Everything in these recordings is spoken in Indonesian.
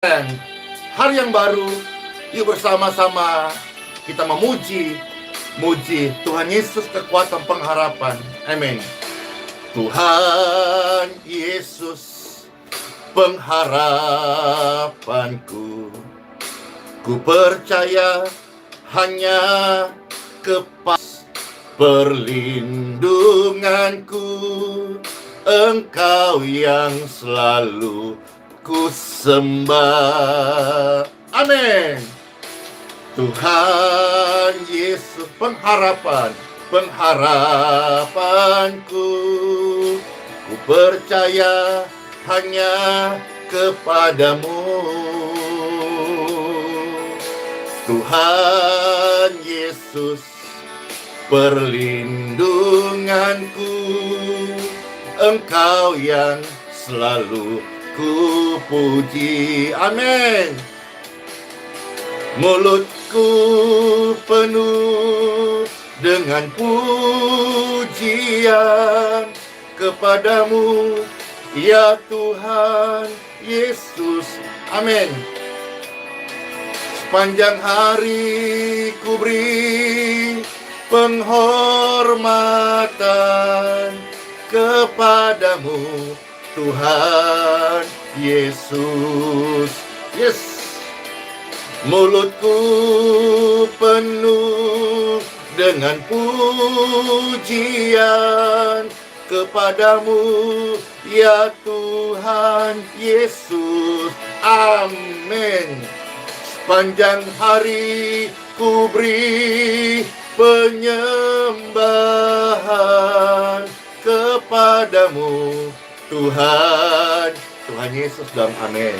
Dan hari yang baru, yuk bersama-sama kita memuji Tuhan Yesus, kekuatan pengharapan. Amin. Tuhan Yesus, pengharapanku, ku percaya hanya kepada perlindunganku, Engkau yang selalu ku sembah. Amin. Tuhan Yesus, pengharapanku, ku percaya hanya kepadamu. Tuhan Yesus, perlindunganku, Engkau yang selalu ku puji. Amin. Mulutku penuh dengan pujian kepadamu, ya Tuhan Yesus. Amin. Sepanjang hari ku beri penghormatan kepadamu, Tuhan Yesus. Yes. Mulutku penuh dengan pujian kepadamu, ya Tuhan Yesus. Amin. Sepanjang hari ku beri penyembahan kepadamu, Tuhan Yesus. Dan amin.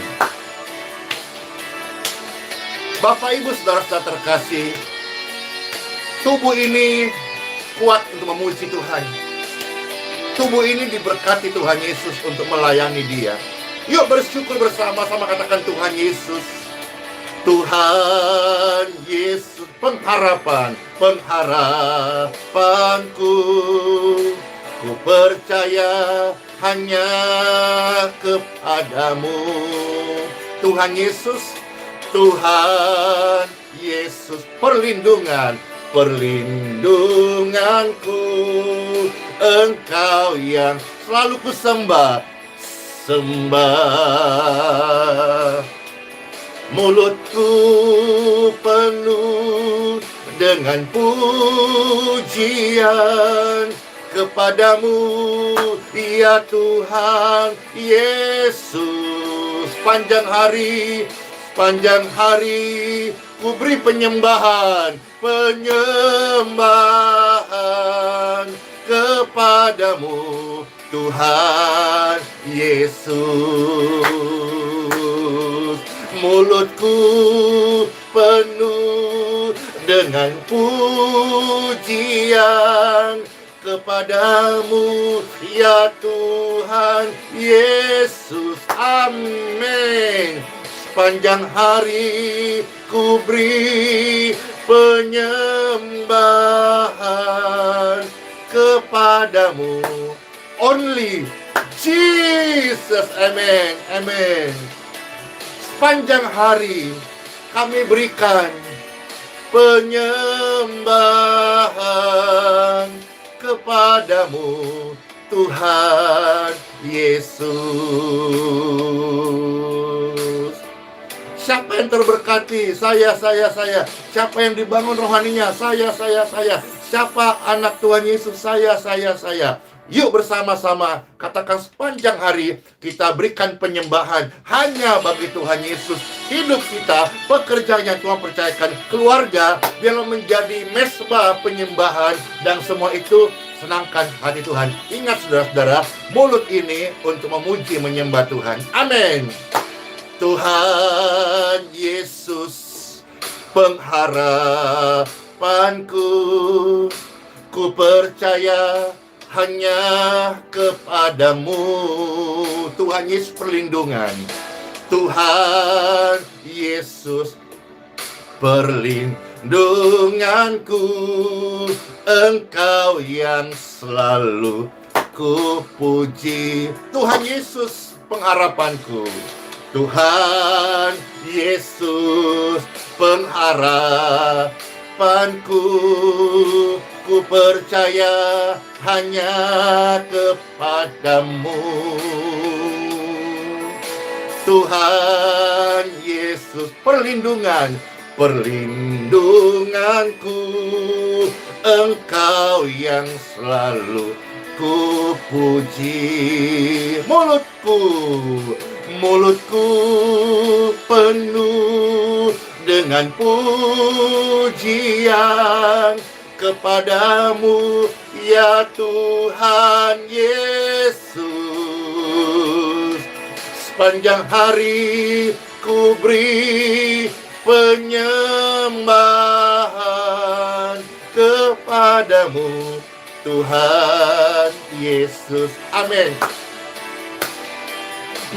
Bapak, Ibu, saudara-saudara terkasih, tubuh ini kuat untuk memuji Tuhan. Tubuh ini diberkati Tuhan Yesus untuk melayani Dia. Yuk bersyukur bersama-sama, katakan Tuhan Yesus. Tuhan Yesus, pengharapanku, ku percaya hanya kepadamu. Tuhan Yesus, Tuhan Yesus, perlindunganku, Engkau yang selalu ku sembah. Mulutku penuh dengan pujian kepadamu, ya Tuhan Yesus. Sepanjang hari ku beri penyembahan kepadamu, Tuhan Yesus. Mulutku penuh dengan pujian kepadamu, ya Tuhan Yesus. Amin. Sepanjang hari ku beri penyembahan kepadamu, only Jesus. Amin. Amin. Sepanjang hari kami berikan penyembahan kepadamu, Tuhan Yesus. Siapa yang terberkati? Saya. Siapa yang dibangun rohaninya? Saya. Siapa anak Tuhan Yesus? Saya. Yuk bersama-sama katakan, sepanjang hari kita berikan penyembahan hanya bagi Tuhan Yesus. Hidup kita, pekerjaan yang Tuhan percayakan, keluarga, biarlah menjadi mesbah penyembahan, dan semua itu senangkan hati Tuhan. Ingat saudara-saudara, mulut ini untuk memuji menyembah Tuhan. Amin. Tuhan Yesus, pengharapanku, ku percaya hanya kepadamu. Tuhan Yesus, perlindungan. Tuhan Yesus, perlindunganku, Engkau yang selalu ku puji. Tuhan Yesus, pengharapanku, Tuhan Yesus pengharapanku, ku percaya hanya kepadamu. Tuhan Yesus perlindunganku, Engkau yang selalu ku puji. Mulutku penuh dengan pujian kepadamu, ya Tuhan Yesus. Sepanjang hari ku beri penyembahan kepadamu, Tuhan Yesus. Amin.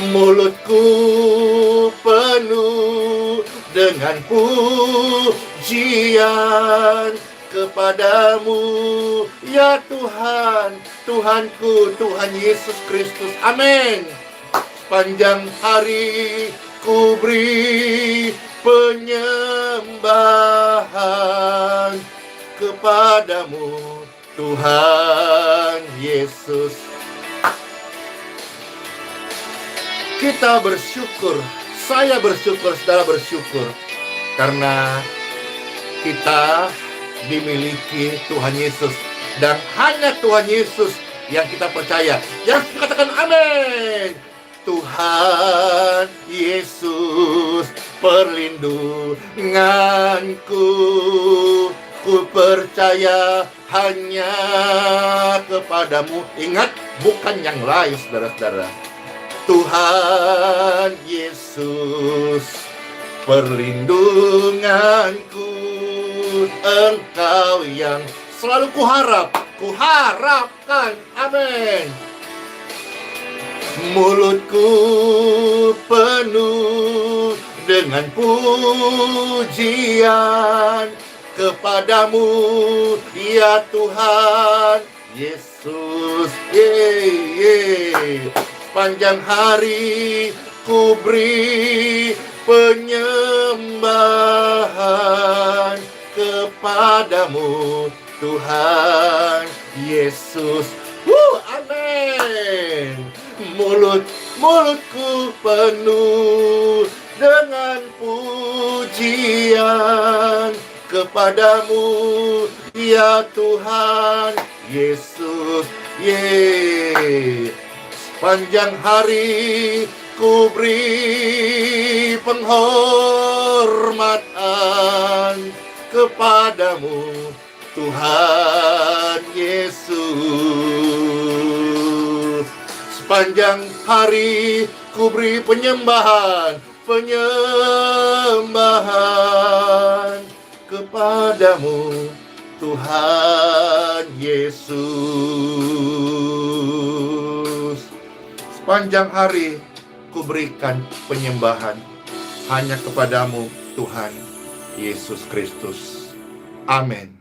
Mulutku penuh dengan pujian kepadamu, ya Tuhan, Tuhanku, Tuhan Yesus Kristus. Amin. Sepanjang hari ku beri penyembahan kepadamu, Tuhan Yesus. Kita bersyukur, saya bersyukur, saudara bersyukur, karena kita dimiliki Tuhan Yesus, dan hanya Tuhan Yesus yang kita percaya. Yang katakan amin. Tuhan Yesus perlindunganku, ku percaya hanya kepadamu. Ingat, bukan yang lain, saudara-saudara. Tuhan Yesus perlindunganku, Engkau yang selalu kuharapkan. Amin. Mulutku penuh dengan pujian kepadamu, ya Tuhan Yesus. Sepanjang hari ku beri penyembahan kepadamu, Tuhan Yesus. Amin. Mulutku penuh dengan pujian kepadamu, ya Tuhan Yesus. Sepanjang hari ku beri penghormatan kepadamu, Tuhan Yesus. Sepanjang hari ku beri penyembahan kepadamu, Tuhan Yesus. Sepanjang hari ku berikan penyembahan hanya kepadamu, Tuhan Yesus Kristus. Amin.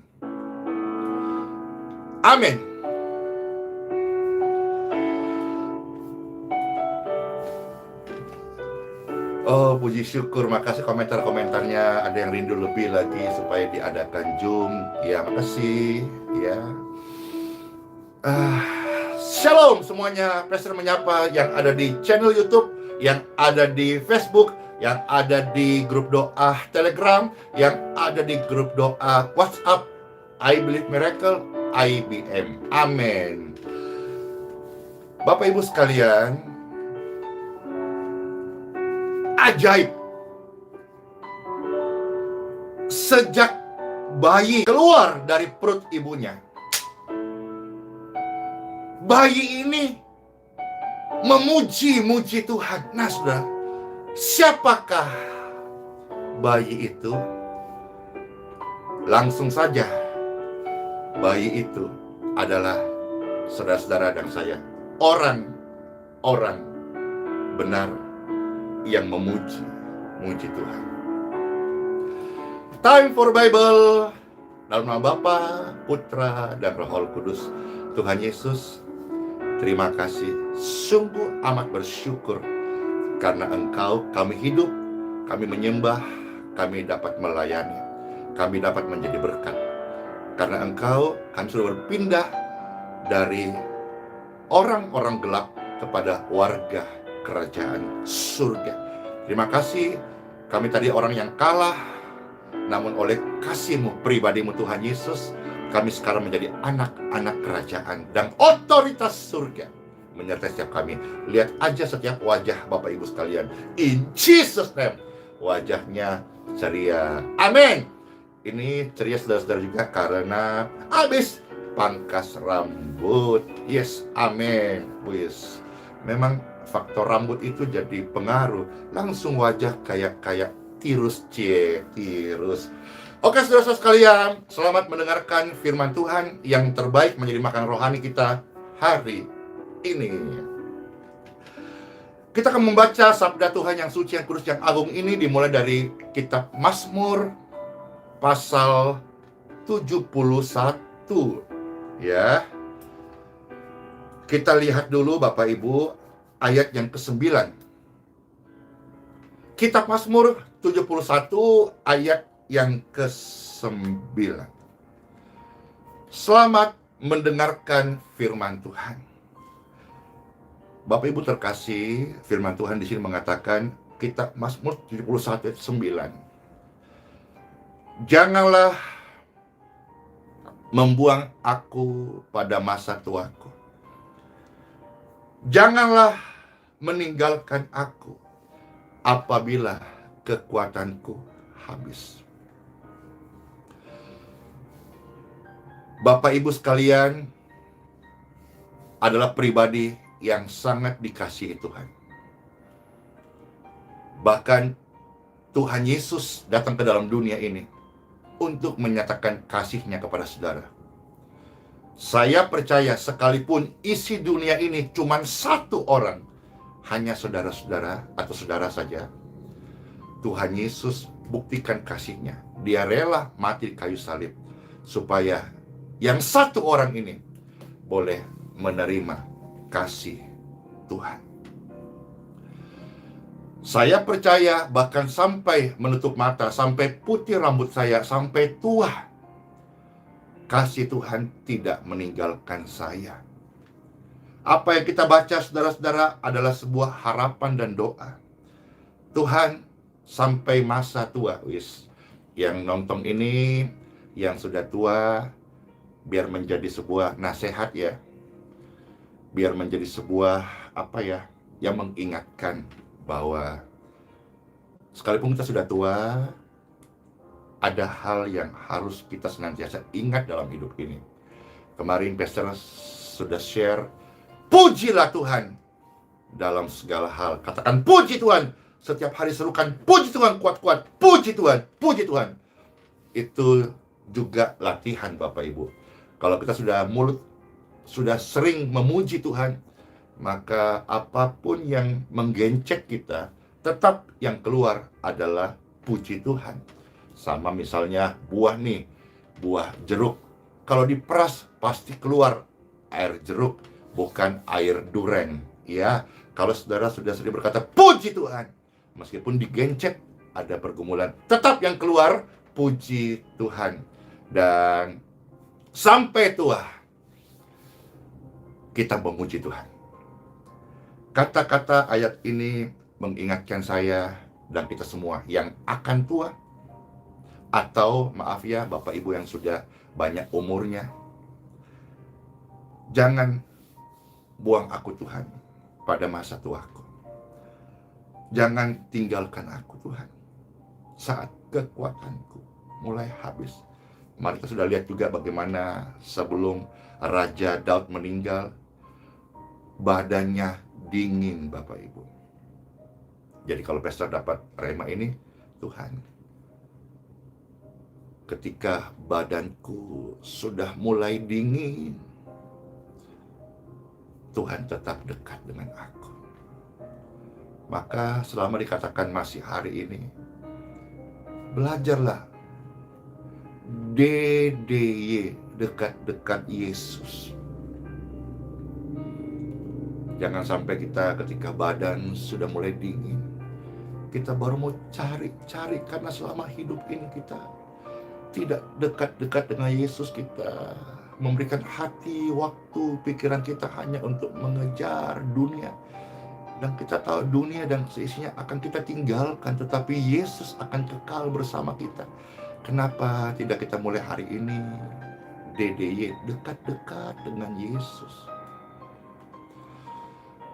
Amin. Oh, puji syukur, makasih komentar-komentarnya. Ada yang rindu lebih lagi supaya diadakan Zoom. Ya, makasih. Ya. Shalom semuanya. Pastor menyapa yang ada di channel YouTube, yang ada di Facebook, yang ada di grup doa Telegram, yang ada di grup doa WhatsApp. I Believe Miracle, IBM. Amin. Bapak Ibu sekalian, ajaib. Sejak bayi keluar dari perut ibunya, bayi ini memuji-muji Tuhan. Nah, saudara, siapakah bayi itu? Langsung saja, bayi itu adalah saudara-saudara dan saya. Orang benar yang memuji Tuhan. Time for Bible. Dalam nama Bapa, Putra, dan Roh Kudus. Tuhan Yesus, terima kasih. Sungguh amat bersyukur Karena Engkau kami hidup, kami menyembah, kami dapat melayani, kami dapat menjadi berkat. Karena Engkau, kami sudah berpindah dari orang-orang gelap kepada warga kerajaan surga. Terima kasih, kami tadi orang yang kalah, namun oleh kasih-Mu pribadi-Mu Tuhan Yesus, kami sekarang menjadi anak-anak kerajaan dan otoritas surga menyertai setiap kami. Lihat aja setiap wajah Bapak Ibu sekalian, in Jesus name, wajahnya ceria. Amin. Ini ceria saudara-saudara juga karena habis pangkas rambut. Yes, amin. Wis, memang faktor rambut itu jadi pengaruh. Langsung wajah kayak tirus. Oke, saudara-saudara sekalian, selamat mendengarkan firman Tuhan yang terbaik menjadi makanan rohani kita hari ini. Kita akan membaca sabda Tuhan yang suci, yang kudus, yang agung ini dimulai dari kitab Mazmur pasal 71. Ya. Kita lihat dulu Bapak Ibu ayat yang ke-9. Kitab Mazmur 71 ayat yang ke-9. Selamat mendengarkan firman Tuhan. Bapak Ibu terkasih, firman Tuhan di sini mengatakan, kitab Mazmur 71 ayat 9. Janganlah membuang aku pada masa tuaku. Janganlah meninggalkan aku apabila kekuatanku habis. Bapak Ibu sekalian adalah pribadi yang sangat dikasihi Tuhan. Bahkan Tuhan Yesus datang ke dalam dunia ini untuk menyatakan kasih-Nya kepada saudara. Saya percaya sekalipun isi dunia ini cuma satu orang, hanya saudara-saudara atau saudara saja, Tuhan Yesus buktikan kasih-Nya. Dia rela mati di kayu salib supaya yang satu orang ini boleh menerima kasih Tuhan. Saya percaya bahkan sampai menutup mata, sampai putih rambut saya, sampai tua, kasih Tuhan tidak meninggalkan saya. Apa yang kita baca saudara-saudara adalah sebuah harapan dan doa. Tuhan sampai masa tua, yang nonton ini, yang sudah tua, biar menjadi sebuah nasihat ya. Biar menjadi sebuah yang mengingatkan bahwa sekalipun kita sudah tua, ada hal yang harus kita senantiasa ingat dalam hidup ini. Kemarin Pastor sudah share, pujilah Tuhan dalam segala hal. Katakan puji Tuhan. Setiap hari serukan puji Tuhan kuat-kuat. Puji Tuhan, puji Tuhan. Itu juga latihan Bapak Ibu. Kalau kita sudah sering memuji Tuhan, maka apapun yang menggencet kita, tetap yang keluar adalah puji Tuhan. Sama misalnya buah jeruk. Kalau diperas pasti keluar air jeruk, bukan air duren. Ya, kalau saudara sudah sering berkata puji Tuhan, meskipun digencet ada pergumulan, tetap yang keluar puji Tuhan. Dan sampai tua kita memuji Tuhan. Kata-kata ayat ini mengingatkan saya dan kita semua yang akan tua, atau maaf ya Bapak Ibu yang sudah banyak umurnya, jangan buang aku Tuhan pada masa tuaku. Jangan tinggalkan aku Tuhan saat kekuatanku mulai habis. Kemarin kita sudah lihat juga bagaimana sebelum Raja Daud meninggal, badannya dingin Bapak Ibu. Jadi kalau pastor dapat rema ini, Tuhan, ketika badanku sudah mulai dingin, Tuhan tetap dekat dengan aku. Maka selama dikatakan masih hari ini, belajarlah DDY, dekat-dekat Yesus. Jangan sampai kita ketika badan sudah mulai dingin, kita baru mau cari-cari, karena selama hidup ini kita tidak dekat-dekat dengan Yesus. Kita memberikan hati, waktu, pikiran kita hanya untuk mengejar dunia. Dan kita tahu dunia dan seisinya akan kita tinggalkan, tetapi Yesus akan kekal bersama kita. Kenapa tidak kita mulai hari ini DDY, dekat-dekat dengan Yesus?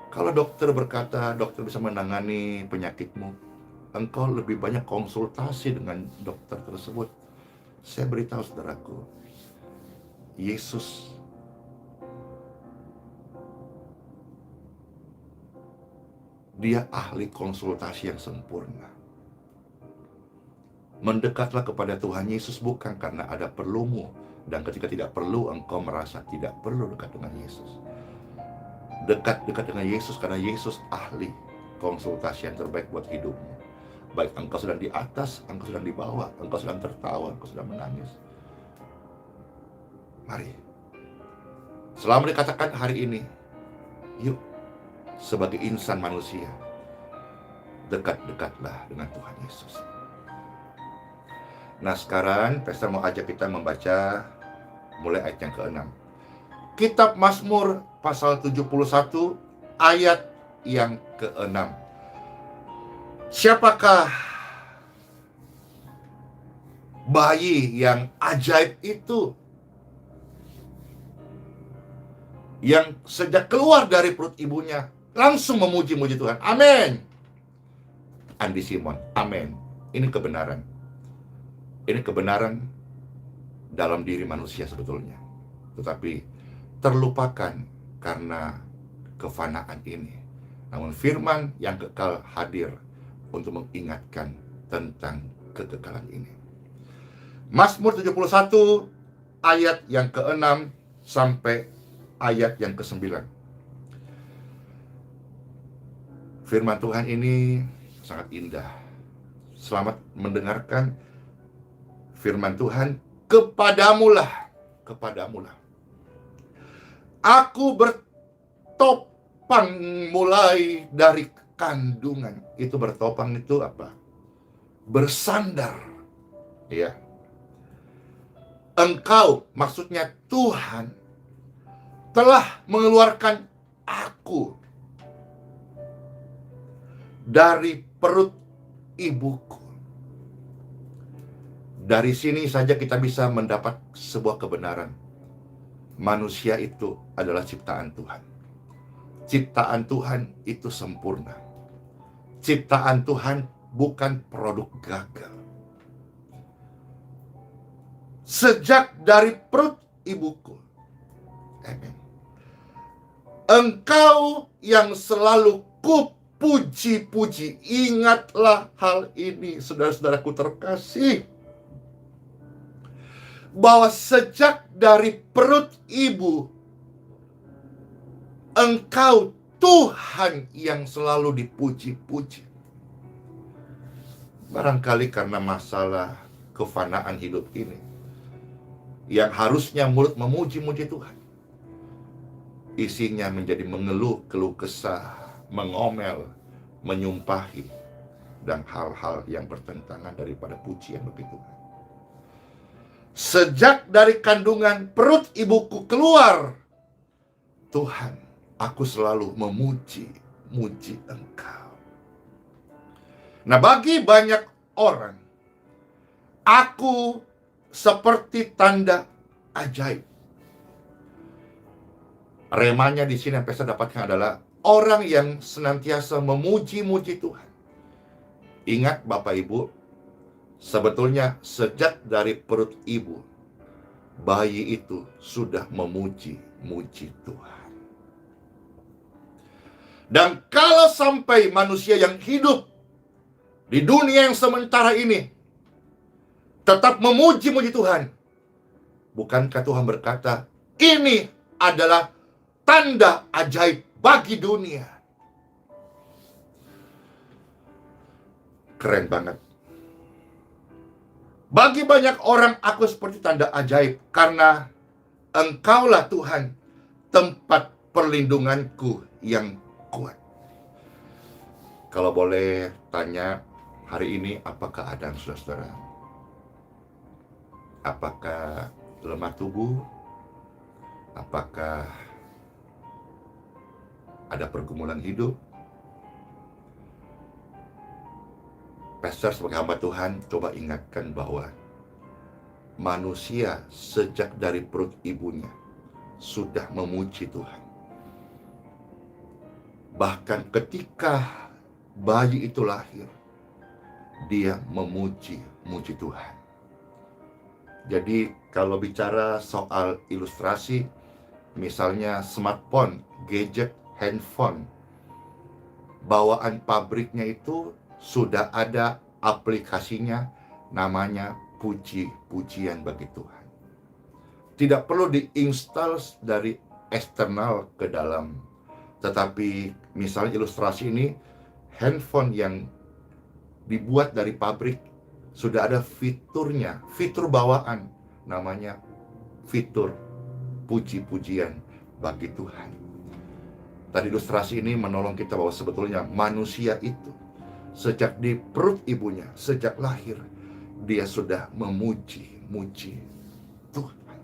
Kalau dokter berkata, dokter bisa menangani penyakitmu, engkau lebih banyak konsultasi dengan dokter tersebut. Saya beritahu saudaraku, Yesus Dia ahli konsultasi yang sempurna. Mendekatlah kepada Tuhan Yesus bukan karena ada perlumu, dan ketika tidak perlu engkau merasa tidak perlu dekat dengan Yesus. Dekat dengan Yesus karena Yesus ahli konsultasi yang terbaik buat hidupmu. Baik engkau sedang di atas, engkau sedang di bawah, engkau sedang tertawa, engkau sedang menangis. Mari, selama dikatakan hari ini, yuk sebagai insan manusia, dekat-dekatlah dengan Tuhan Yesus. Nah sekarang Pastor mau ajak kita membaca mulai ayat yang ke-6. Kitab Mazmur pasal 71 ayat yang ke-6. Siapakah bayi yang ajaib itu, yang sejak keluar dari perut ibunya langsung memuji-muji Tuhan? Amin. Andi Simon, amin. Ini kebenaran. Ini kebenaran dalam diri manusia sebetulnya, tetapi terlupakan karena kefanaan ini. Namun firman yang kekal hadir untuk mengingatkan tentang kekekalan ini. Mazmur 71 ayat yang ke-6 sampai ayat yang ke-9. Firman Tuhan ini sangat indah. Selamat mendengarkan firman Tuhan. Kepadamulah aku bertopang mulai dari kandungan. Itu bertopang itu apa? Bersandar. Ya. Engkau, maksudnya Tuhan, telah mengeluarkan aku dari perut ibuku. Dari sini saja kita bisa mendapat sebuah kebenaran. Manusia itu adalah ciptaan Tuhan. Ciptaan Tuhan itu sempurna. Ciptaan Tuhan bukan produk gagal. Sejak dari perut ibuku. Amin. Engkau yang selalu puji-puji. Ingatlah hal ini, saudara-saudaraku terkasih, bahwa sejak dari perut ibu, engkau Tuhan yang selalu dipuji-puji. Barangkali karena masalah kefanaan hidup ini, yang harusnya mulut memuji-muji Tuhan, isinya menjadi mengeluh, keluh kesah, mengomel, menyumpahi, dan hal-hal yang bertentangan daripada pujian bagi Tuhan. Sejak dari kandungan perut ibuku keluar, Tuhan, aku selalu memuji Engkau. Nah, bagi banyak orang, aku seperti tanda ajaib. Remanya di sini yang saya dapatkan adalah orang yang senantiasa memuji-muji Tuhan. Ingat Bapak Ibu, sebetulnya sejak dari perut ibu, bayi itu sudah memuji-muji Tuhan. Dan kalau sampai manusia yang hidup di dunia yang sementara ini tetap memuji-muji Tuhan, bukankah Tuhan berkata, ini adalah tanda ajaib bagi dunia? Keren banget. Bagi banyak orang, aku seperti tanda ajaib, karena Engkaulah Tuhan, tempat perlindunganku yang kuat. Kalau boleh tanya hari ini, apa keadaan saudara? Apakah lemah tubuh? Apakah ada pergumulan hidup? Pastor sebagai hamba Tuhan coba ingatkan bahwa manusia sejak dari perut ibunya sudah memuji Tuhan. Bahkan ketika bayi itu lahir, dia memuji Tuhan. Jadi kalau bicara soal ilustrasi, misalnya smartphone, gadget, handphone, bawaan pabriknya itu sudah ada aplikasinya, namanya puji-pujian bagi Tuhan. Tidak perlu diinstal dari eksternal ke dalam. Tetapi misalnya ilustrasi ini, handphone yang dibuat dari pabrik sudah ada fiturnya, fitur bawaan, namanya fitur puji-pujian bagi Tuhan. Tadi ilustrasi ini menolong kita bahwa sebetulnya manusia itu sejak di perut ibunya, sejak lahir, dia sudah memuji Tuhan.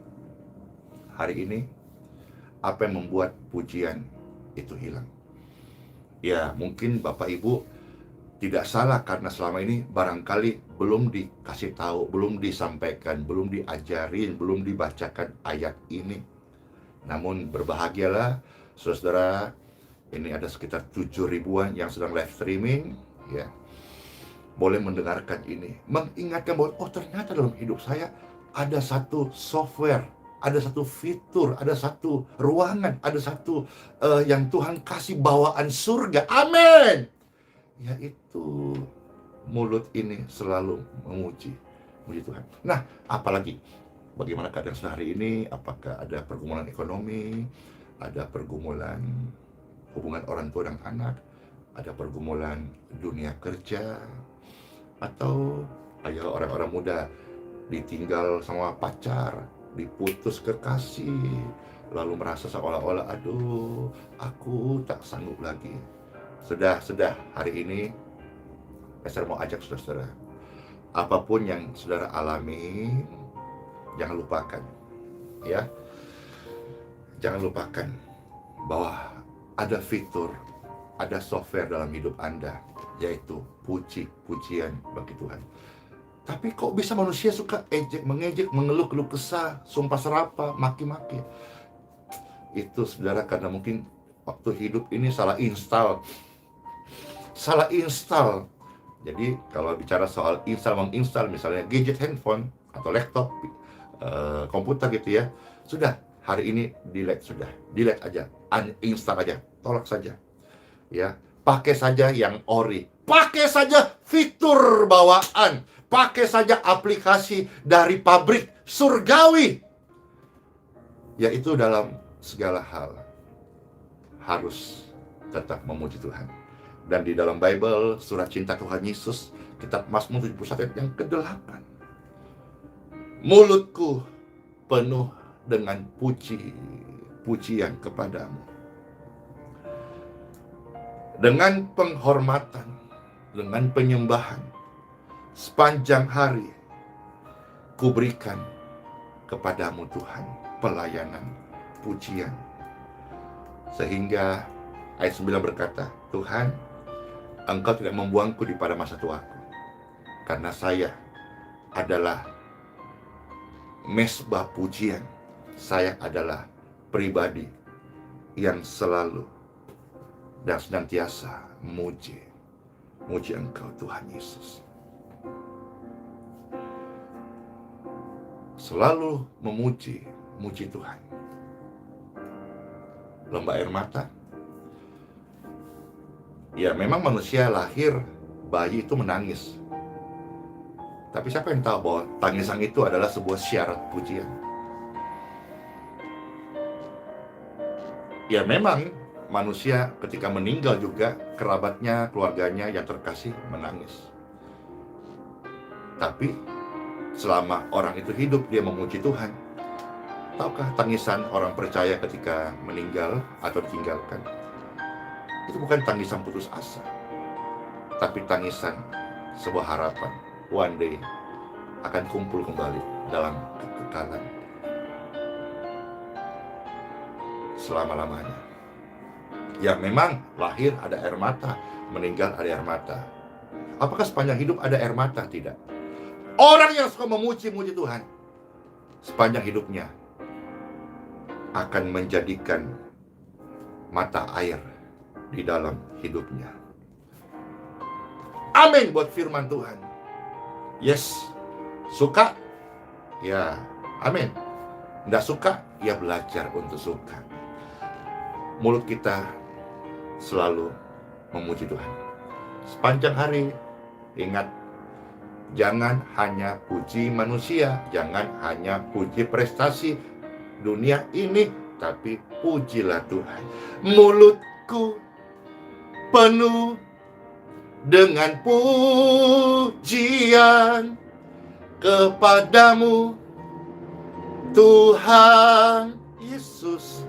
Hari ini, apa yang membuat pujian itu hilang? Ya, mungkin Bapak Ibu tidak salah karena selama ini barangkali belum dikasih tahu, belum disampaikan, belum diajarin, belum dibacakan ayat ini. Namun berbahagialah saudara, ini ada sekitar 7.000-an yang sedang live streaming, ya, boleh mendengarkan ini, mengingatkan bahwa oh ternyata dalam hidup saya ada satu software, ada satu fitur, ada satu ruangan, ada satu yang Tuhan kasih bawaan surga, amin, yaitu mulut ini selalu memuji Tuhan. Nah, apalagi bagaimana keadaan sehari ini? Apakah ada pergumulan ekonomi, ada pergumulan hubungan orang tua dan anak, ada pergumulan dunia kerja, atau ayo orang-orang muda ditinggal sama pacar, diputus kekasih, lalu merasa seolah-olah aduh aku tak sanggup lagi. Sudah hari ini saya mau ajak saudara, apapun yang saudara alami, jangan lupakan, ya, jangan lupakan bahwa ada fitur, ada software dalam hidup Anda, yaitu puji-pujian bagi Tuhan. Tapi kok bisa manusia suka mengejek, mengeluh-keluh kesah, sumpah serapah, maki-maki? Itu saudara karena mungkin waktu hidup ini salah install. Jadi kalau bicara soal menginstal misalnya gadget handphone atau laptop, komputer gitu ya, sudah hari ini delete aja, uninstall aja, tolak saja, ya. Pakai saja yang ori, pakai saja fitur bawaan, pakai saja aplikasi dari pabrik surgawi, yaitu dalam segala hal harus tetap memuji Tuhan. Dan di dalam Bible, surat cinta Tuhan Yesus, kitab Mazmur 71 yang ke-8, mulutku penuh dengan pujian kepadamu. Dengan penghormatan, dengan penyembahan, sepanjang hari kuberikan kepadamu Tuhan pelayanan, pujian. Sehingga ayat 9 berkata, Tuhan, Engkau tidak membuangku di pada masa tuaku, karena saya adalah mesbah pujian. Saya adalah pribadi yang selalu dan senantiasa muji Engkau Tuhan Yesus. Selalu memuji Tuhan. Lomba air mata. Ya memang manusia lahir, bayi itu menangis. Tapi siapa yang tahu bahwa tangisan itu adalah sebuah syarat pujian? Ya memang manusia ketika meninggal juga kerabatnya, keluarganya yang terkasih menangis. Tapi selama orang itu hidup, dia memuji Tuhan. Tahukah tangisan orang percaya ketika meninggal atau ditinggalkan? Itu bukan tangisan putus asa, tapi tangisan sebuah harapan. One day akan kumpul kembali dalam kekekalan selama-lamanya. Ya memang lahir ada air mata, meninggal ada air mata. Apakah sepanjang hidup ada air mata? Tidak. Orang yang suka memuji-muji Tuhan sepanjang hidupnya akan menjadikan mata air di dalam hidupnya. Amin buat firman Tuhan. Yes, suka? Ya, amin. Nggak suka? Ya belajar untuk suka. Mulut kita selalu memuji Tuhan sepanjang hari. Ingat, jangan hanya puji manusia, jangan hanya puji prestasi dunia ini, tapi pujilah Tuhan. Mulutku penuh dengan pujian kepadamu, Tuhan Yesus.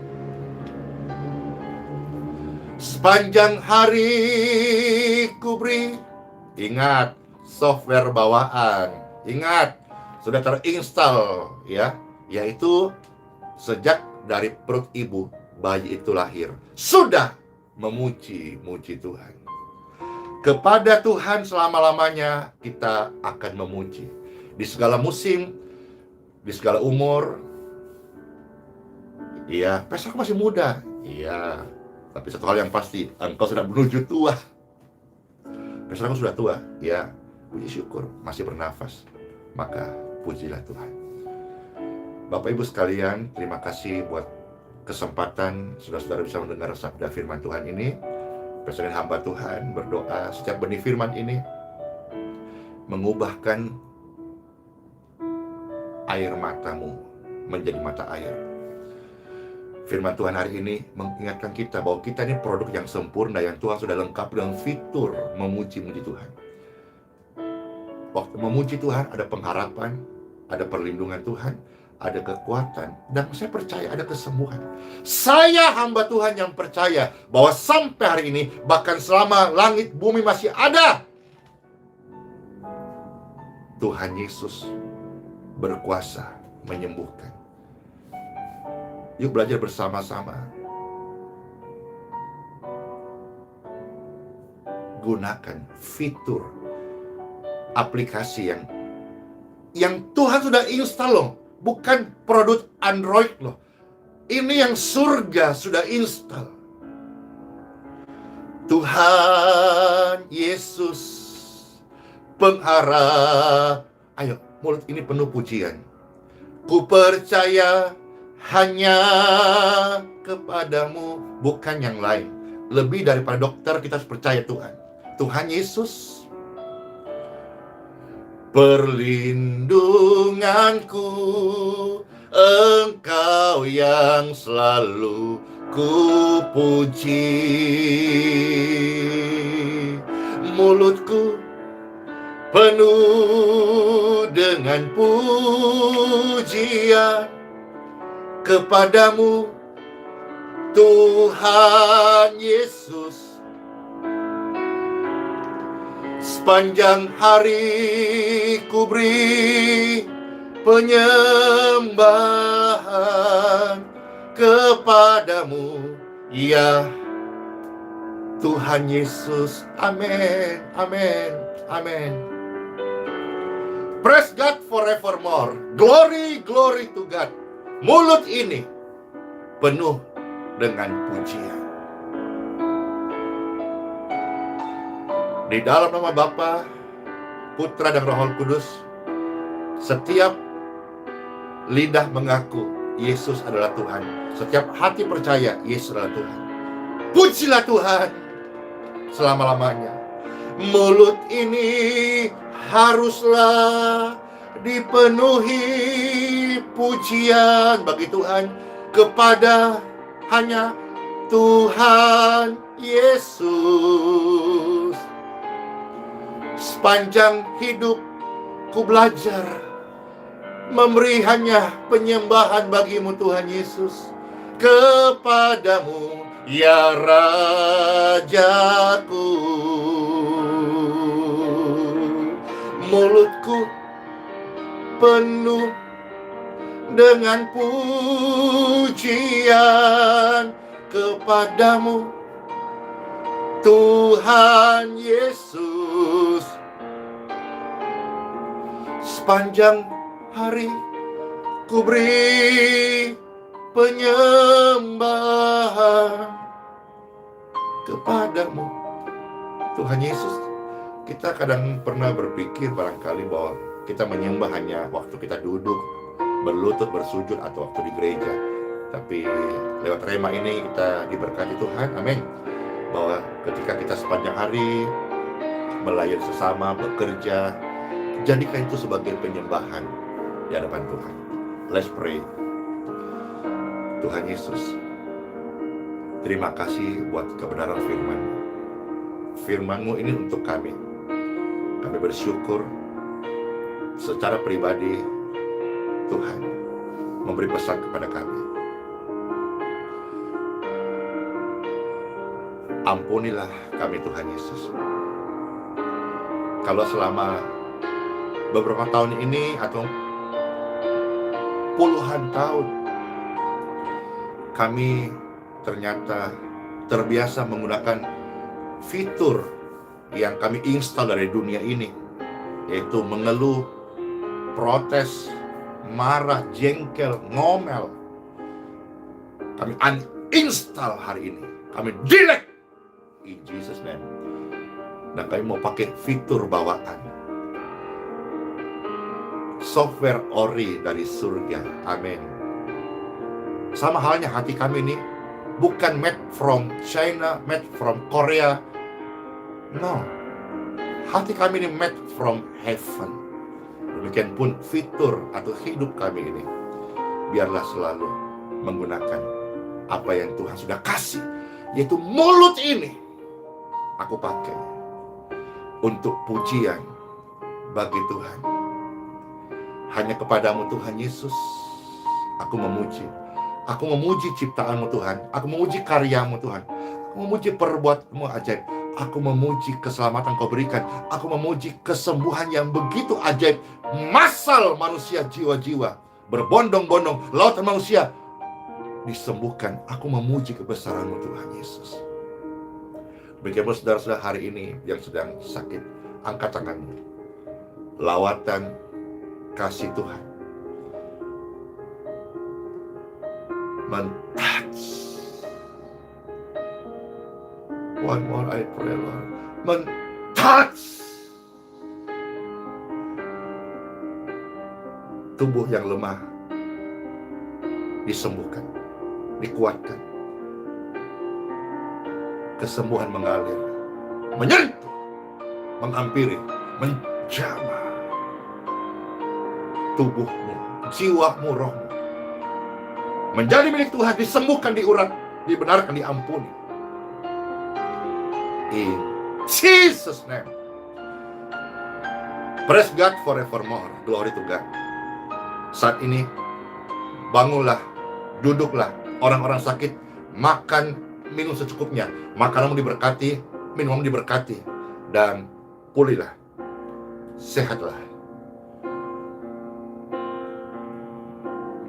Sepanjang hari ku beri. Ingat, software bawaan. Ingat, sudah terinstall ya, yaitu sejak dari perut ibu bayi itu lahir sudah memuji-muji Tuhan. Kepada Tuhan selama-lamanya kita akan memuji. Di segala musim, di segala umur. Iya, pastor aku masih muda. Iya, tapi satu hal yang pasti, engkau sudah menuju tua. Pastor aku sudah tua. Ya, puji syukur, masih bernafas. Maka pujilah Tuhan. Bapak Ibu sekalian, terima kasih buat kesempatan saudara-saudara bisa mendengar sabda firman Tuhan ini. Bersama hamba Tuhan berdoa setiap benih firman ini mengubahkan air matamu menjadi mata air. Firman Tuhan hari ini mengingatkan kita bahwa kita ini produk yang sempurna yang Tuhan sudah lengkap dengan fitur memuji-muji Tuhan. Waktu memuji Tuhan ada pengharapan, ada perlindungan Tuhan, ada kekuatan, dan saya percaya ada kesembuhan. Saya hamba Tuhan yang percaya bahwa sampai hari ini, bahkan selama langit bumi masih ada, Tuhan Yesus berkuasa menyembuhkan. Yuk belajar bersama-sama. Gunakan fitur aplikasi yang Tuhan sudah install loh. Bukan produk Android loh. Ini yang surga sudah install. Tuhan Yesus penghara. Ayo, mulut ini penuh pujian. Ku percaya hanya kepadamu, bukan yang lain. Lebih daripada dokter, kita harus percaya Tuhan. Tuhan Yesus perlindunganku, Engkau yang selalu ku puji. Mulutku penuh dengan pujian kepadamu, Tuhan Yesus. Sepanjang hari ku beri penyembahan kepadamu, ya Tuhan Yesus. Amin, amin, amin. Praise God forevermore. Glory, glory to God. Mulut ini penuh dengan pujian. Di dalam nama Bapa, Putra dan Roh Kudus, setiap lidah mengaku Yesus adalah Tuhan. Setiap hati percaya Yesus adalah Tuhan. Pujilah Tuhan selama-lamanya. Mulut ini haruslah dipenuhi pujian bagi Tuhan kepada hanya Tuhan Yesus. Sepanjang hidup ku belajar memberi hanya penyembahan bagimu Tuhan Yesus. Kepadamu Ya Rajaku. Mulutku penuh dengan pujian kepadamu, Tuhan Yesus. Sepanjang hari ku beri penyembahan kepadamu, Tuhan Yesus. Kita kadang pernah berpikir barangkali bahwa kita menyembah hanya waktu kita duduk, berlutut, bersujud, atau waktu di gereja. Tapi lewat rema ini kita diberkati Tuhan, amin, bahwa ketika kita sepanjang hari melayani sesama, bekerja, jadikan itu sebagai penyembahan di hadapan Tuhan. Let's pray. Tuhan Yesus, terima kasih buat kebenaran firman-Mu. Firman-Mu ini untuk kami. Kami bersyukur secara pribadi Tuhan memberi pesan kepada kami. Ampunilah kami Tuhan Yesus. Kalau selama beberapa tahun ini atau puluhan tahun kami ternyata terbiasa menggunakan fitur yang kami install dari dunia ini, yaitu mengeluh, protes, marah, jengkel, ngomel. Kami uninstall hari ini, kami delete in Jesus name. Dan kami mau pakai fitur bawaan, software ori dari surga, amin. Sama halnya hati kami ini bukan made from China, made from Korea. No, hati kami ini made from heaven. Demikian pun fitur atau hidup kami ini, biarlah selalu menggunakan apa yang Tuhan sudah kasih, yaitu mulut ini aku pakai untuk pujian bagi Tuhan. Hanya kepadamu Tuhan Yesus aku memuji. Aku memuji ciptaanmu Tuhan. Aku memuji karyamu Tuhan. Aku memuji perbuatanmu ajaib. Aku memuji keselamatan kau berikan. Aku memuji kesembuhan yang begitu ajaib. Masal manusia jiwa-jiwa berbondong-bondong, lautan manusia disembuhkan. Aku memuji kebesaranmu Tuhan Yesus. Bagaimana saudara-saudara hari ini yang sedang sakit, angkat tanganmu. Lawatan kasih Tuhan men-touch. One more I pray, Lord. Men-touch tubuh yang lemah, disembuhkan, dikuatkan. Kesembuhan mengalir, menyentuh, menghampiri, menjamah tubuhmu, jiwamu, rohmu. Menjadi milik Tuhan, disembuhkan, diurat, dibenarkan, diampuni. In Jesus' name. Praise God forevermore. Glory to God. Saat ini, bangunlah, duduklah. Orang-orang sakit, makan, minum secukupnya. Makananmu diberkati, minummu diberkati. Dan pulihlah. Sehatlah.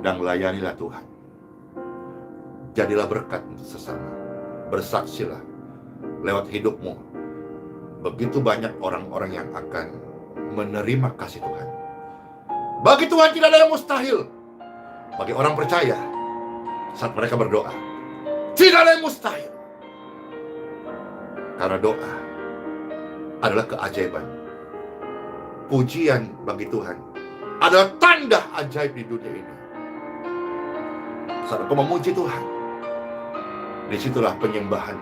Dan layanilah Tuhan. Jadilah berkat sesama. Bersaksilah lewat hidupmu. Begitu banyak orang-orang yang akan menerima kasih Tuhan. Bagi Tuhan tidak ada yang mustahil. Bagi orang percaya saat mereka berdoa, tidak ada yang mustahil. Karena doa adalah keajaiban. Pujian bagi Tuhan adalah tanda ajaib di dunia ini. Saat kau memuji Tuhan, disitulah penyembahan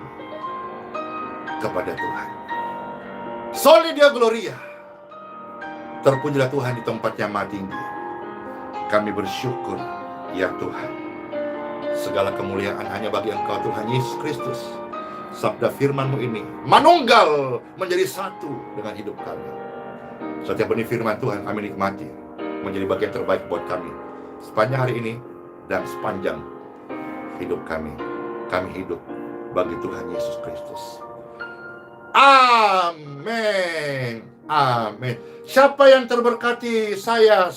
kepada Tuhan. Soli Deo Gloria. Terpujilah Tuhan di tempat yang maha tinggi. Kami bersyukur, ya Tuhan. Segala kemuliaan hanya bagi Engkau Tuhan Yesus Kristus. Sabda firman-Mu ini manunggal menjadi satu dengan hidup kami. Setiap benih firman Tuhan kami nikmati, menjadi bagian terbaik buat kami sepanjang hari ini dan sepanjang hidup kami. Kami hidup bagi Tuhan Yesus Kristus. Amin. Amin. Siapa yang terberkati? Saya.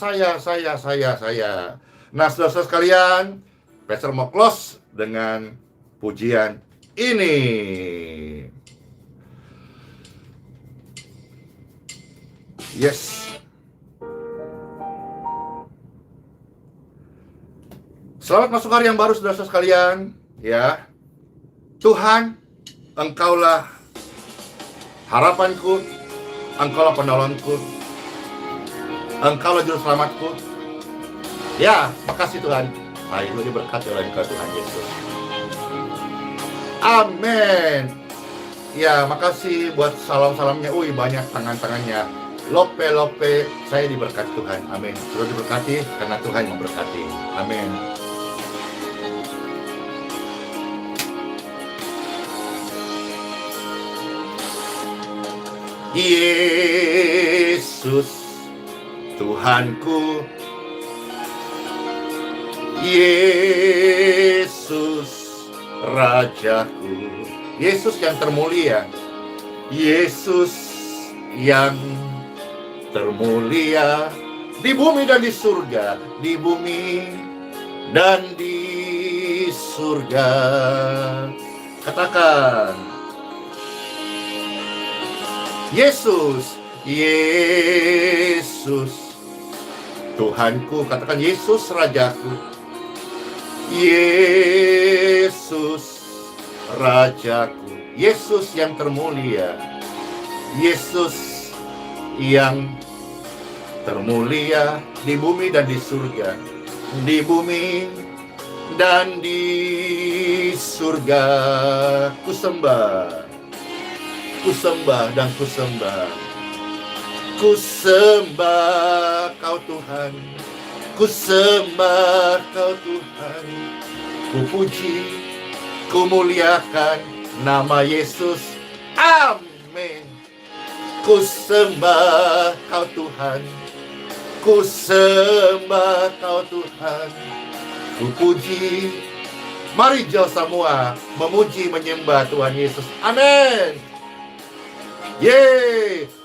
Nah, saudara sekalian, Pastor mau close dengan pujian ini. Yes. Selamat masuk hari yang baru, saudara sekalian. Ya, Tuhan, Engkaulah harapanku, Engkaulah penolongku, Engkaulah juru selamatku. Ya, makasih Tuhan. Nah, itu diberkati oleh Engkau Tuhan Yesus. Amin. Ya, makasih buat salam-salamnya. Banyak tangan-tangannya. Lope, saya diberkati Tuhan. Amin. Sudah diberkati karena Tuhan memberkati. Amin. Yesus Tuhanku, Yesus Rajaku, Yesus yang termulia, Yesus yang termulia di bumi dan di surga, di bumi dan di surga. Katakan, Yesus, Yesus Tuhanku. Katakan, Yesus Rajaku, Yesus Rajaku, Yesus yang termulia, Yesus yang termulia di bumi dan di surga, di bumi dan di surga. Kusembah dan kusembah. Kusembah Kau Tuhan, kusembah Kau Tuhan. Kupuji, kumuliakan nama Yesus. Amin. Kusembah Kau Tuhan, kusembah Kau Tuhan. Kupuji. Mari jauh semua memuji menyembah Tuhan Yesus. Amin.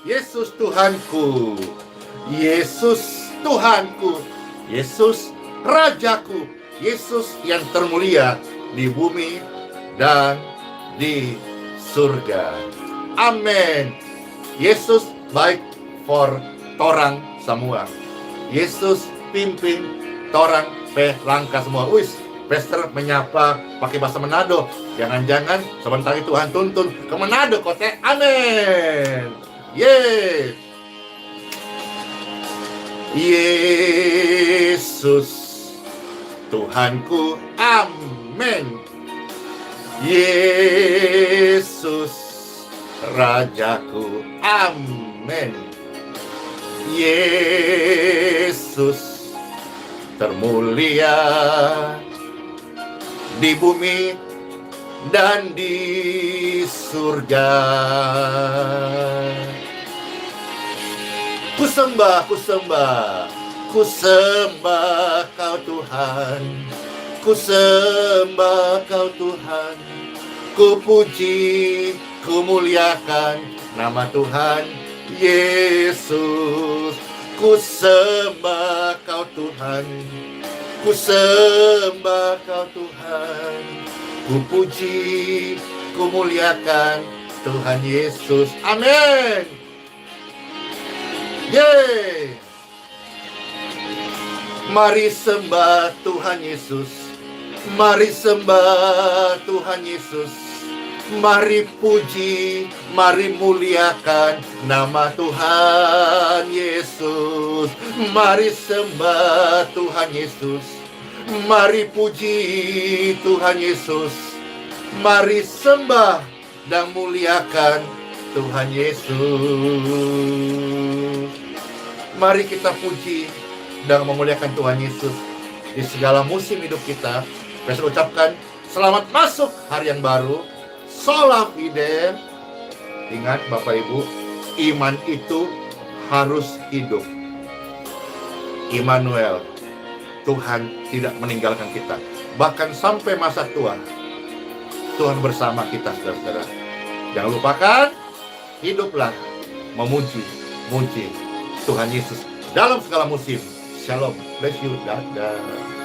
Yesus Tuhanku, Yesus Tuhanku, Yesus Rajaku, Yesus yang termulia di bumi dan di surga. Amin. Yesus baik for torang semua. Yesus pimpin torang langkah semua. Pastor menyapa pakai bahasa Manado. Jangan-jangan sebentar itu Tuhan tuntun ke Manado kote. Amin. Yesus Tuhanku. Amin. Yesus Rajaku. Amin. Yesus termulia di bumi dan di surga. Kusembah Kau Tuhan, kusembah Kau Tuhan. Kupuji, kumuliakan nama Tuhan Yesus. Kusembah Kau Tuhan, kusembah Kau Tuhan. Kupuji, kumuliakan Tuhan Yesus. Amin. Mari sembah Tuhan Yesus. Mari sembah Tuhan Yesus. Mari puji, mari muliakan nama Tuhan Yesus. Mari sembah Tuhan Yesus. Mari puji Tuhan Yesus. Mari sembah dan muliakan Tuhan Yesus. Mari kita puji dan memuliakan Tuhan Yesus di segala musim hidup kita. Saya ucapkan selamat masuk hari yang baru. Sola Fide. Ingat Bapak Ibu, iman itu harus hidup. Immanuel, Tuhan tidak meninggalkan kita. Bahkan sampai masa tua, Tuhan bersama kita, saudara-saudara. Jangan lupakan, hiduplah memuji, muji Tuhan Yesus dalam segala musim. Shalom, bless you, dadah.